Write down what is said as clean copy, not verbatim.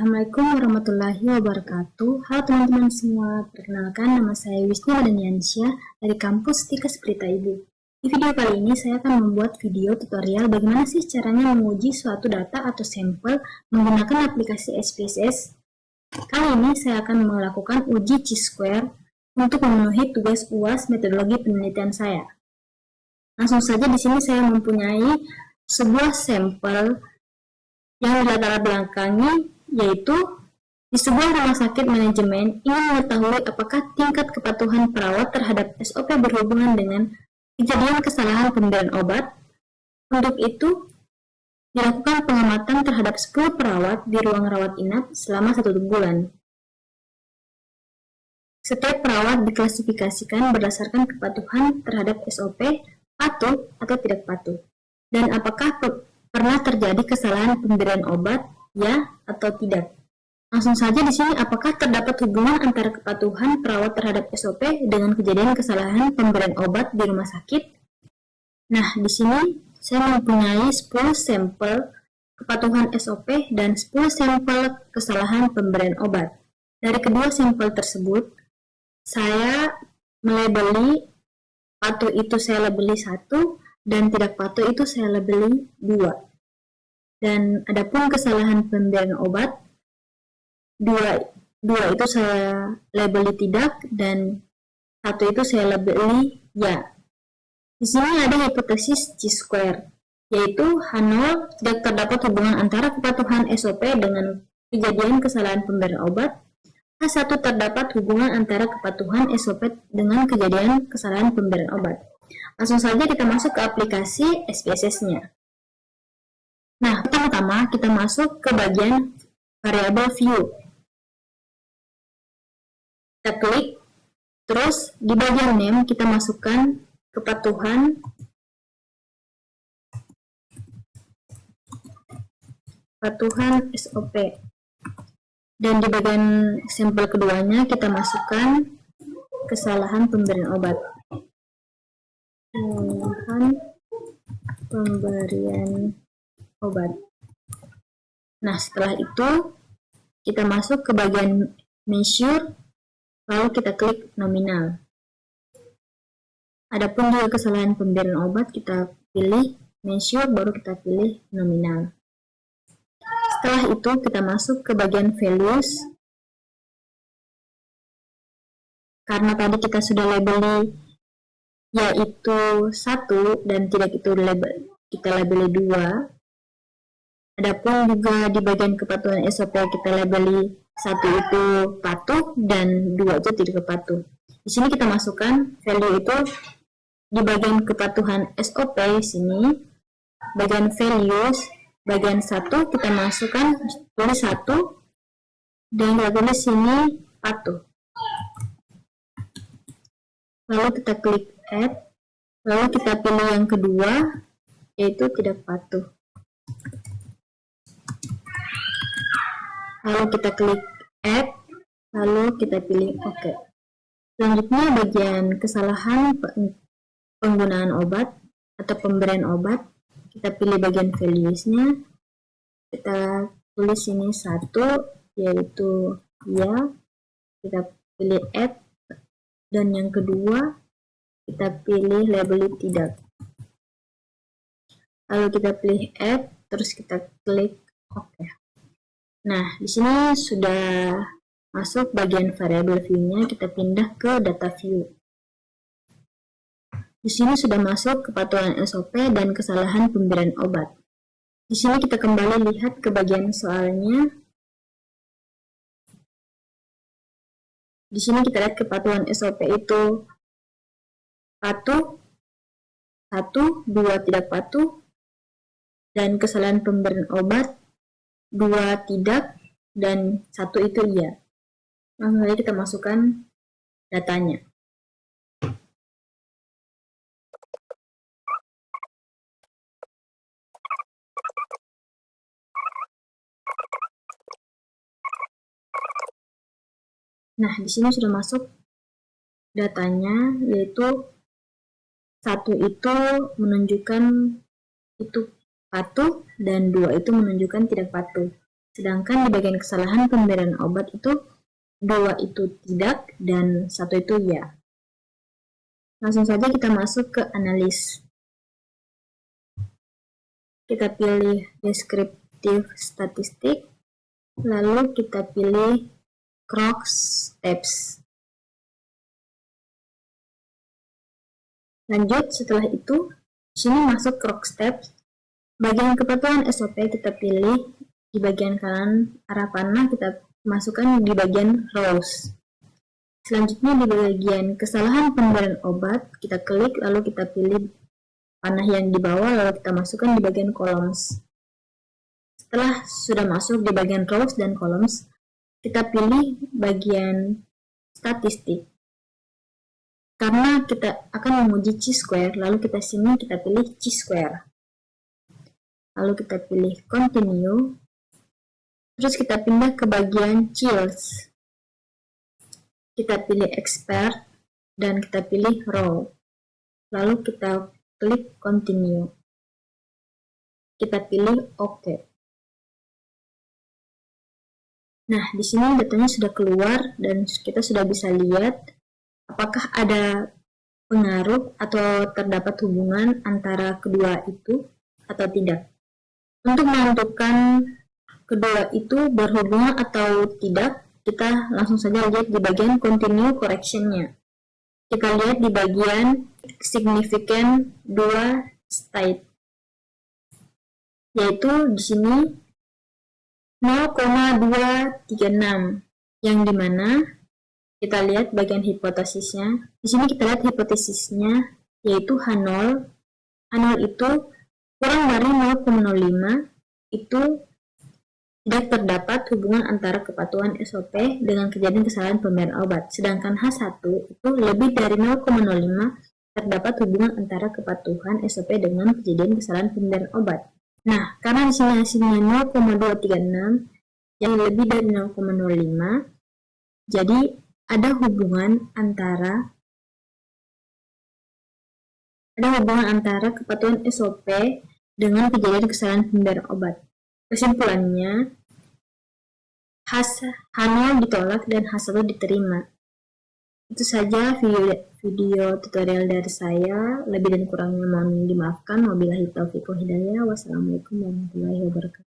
Assalamualaikum warahmatullahi wabarakatuh. Halo teman-teman semua, perkenalkan nama saya Wisnu Madaniansyah dari kampus Tikas Pelita Ibu. Di video kali ini saya akan membuat video tutorial bagaimana sih caranya menguji suatu data atau sampel menggunakan aplikasi SPSS. Kali ini saya akan melakukan uji chi-square untuk memenuhi tugas UAS metodologi penelitian saya. Langsung saja di sini saya mempunyai sebuah sampel yang dilatar belakangi, yaitu di sebuah rumah sakit manajemen ingin mengetahui apakah tingkat kepatuhan perawat terhadap SOP berhubungan dengan kejadian kesalahan pemberian obat. Untuk itu, dilakukan pengamatan terhadap 10 perawat di ruang rawat inap selama 1 bulan. Setiap perawat diklasifikasikan berdasarkan kepatuhan terhadap SOP, patuh atau tidak patuh, dan apakah pernah terjadi kesalahan pemberian obat, ya atau tidak. Langsung saja di sini, apakah terdapat hubungan antara kepatuhan perawat terhadap SOP dengan kejadian kesalahan pemberian obat di rumah sakit? Nah, di sini saya mempunyai 10 sampel kepatuhan SOP dan 10 sampel kesalahan pemberian obat. Dari kedua sampel tersebut, saya melabeli patuh itu saya labeli 1, dan tidak patuh itu saya labeli 2. Dan adapun kesalahan pemberian obat, 2 itu saya labeli tidak, dan 1 itu saya labeli ya. Di sini ada hipotesis chi-square, yaitu H0 tidak terdapat hubungan antara kepatuhan SOP dengan kejadian kesalahan pemberian obat. H1 terdapat hubungan antara kepatuhan SOP dengan kejadian kesalahan pemberian obat. Langsung saja kita masuk ke aplikasi SPSS-nya. Nah, pertama-tama kita masuk ke bagian variable view. Kita klik, terus di bagian name kita masukkan kepatuhan SOP. Dan di bagian sampel keduanya kita masukkan kesalahan pemberian obat. Kesalahan pemberian obat. Nah, setelah itu kita masuk ke bagian measure, lalu kita klik nominal. Adapun juga kesalahan pemberian obat, kita pilih measure, baru kita pilih nominal. Setelah itu kita masuk ke bagian values. Karena tadi kita sudah labeli yaitu 1 dan tidak itu kita labeli 2. Adapun juga di bagian kepatuhan SOP kita labeli 1 itu patuh dan 2 itu tidak patuh. Di sini kita masukkan value itu di bagian kepatuhan SOP sini, bagian values, bagian 1 kita masukkan tulis 1 dan kita tulis sini patuh. Lalu kita klik add, lalu kita pilih yang kedua yaitu tidak patuh. Lalu kita klik add, lalu kita pilih OK. Selanjutnya bagian kesalahan penggunaan obat atau pemberian obat, kita pilih bagian values-nya, kita tulis sini 1 yaitu ya, kita pilih add, dan yang kedua kita pilih label tidak. Lalu kita pilih add, terus kita klik OK. Nah, di sini sudah masuk bagian variable view-nya, kita pindah ke data view. Di sini sudah masuk kepatuhan SOP dan kesalahan pemberian obat. Di sini kita kembali lihat ke bagian soalnya. Di sini kita lihat kepatuhan SOP itu patuh, 1, 2 tidak patuh, dan kesalahan pemberian obat 2 tidak, dan 1 itu iya. Langsung saja kita masukkan datanya. Nah, di sini sudah masuk datanya, yaitu 1 itu menunjukkan itu patuh dan 2 itu menunjukkan tidak patuh. Sedangkan di bagian kesalahan pemberian obat itu 2 itu tidak dan 1 itu ya. Langsung saja kita masuk ke analis. Kita pilih deskriptif statistik, lalu kita pilih Crookes-Steps. Lanjut, setelah itu, sini masuk Crookes-Steps. Bagian kepatuhan SOP kita pilih di bagian kanan arah panah, kita masukkan di bagian rows. Selanjutnya di bagian kesalahan pemberian obat, kita klik lalu kita pilih panah yang di bawah lalu kita masukkan di bagian columns. Setelah sudah masuk di bagian rows dan columns, kita pilih bagian statistik. Karena kita akan menguji chi-square, lalu kita pilih chi-square. Lalu kita pilih continue. Terus kita pindah ke bagian chills. Kita pilih expert dan kita pilih row. Lalu kita klik continue. Kita pilih OK. Nah, di sini datanya sudah keluar dan kita sudah bisa lihat apakah ada pengaruh atau terdapat hubungan antara kedua itu atau tidak. Untuk menentukan kedua itu berhubungan atau tidak, kita langsung saja lihat di bagian continue correction-nya. Kita lihat di bagian significant 2 state, yaitu di sini 0,236, yang dimana kita lihat bagian hipotesisnya. Di sini kita lihat hipotesisnya yaitu H0. H0 itu kurang dari 0,05, itu tidak terdapat hubungan antara kepatuhan SOP dengan kejadian kesalahan pemberian obat. Sedangkan H1 itu lebih dari 0,05, terdapat hubungan antara kepatuhan SOP dengan kejadian kesalahan pemberian obat. Nah, karena di sini hasilnya 0,236 yang lebih dari 0,05, jadi ada hubungan antara kepatuhan SOP dengan kejadian kesalahan pemberian obat. Kesimpulannya, H0 ditolak dan H1 diterima. Itu saja video tutorial dari saya. Lebih dan kurangnya mohon dimaafkan. Wabillahi taufiq wal hidayah. Wassalamualaikum warahmatullahi wabarakatuh.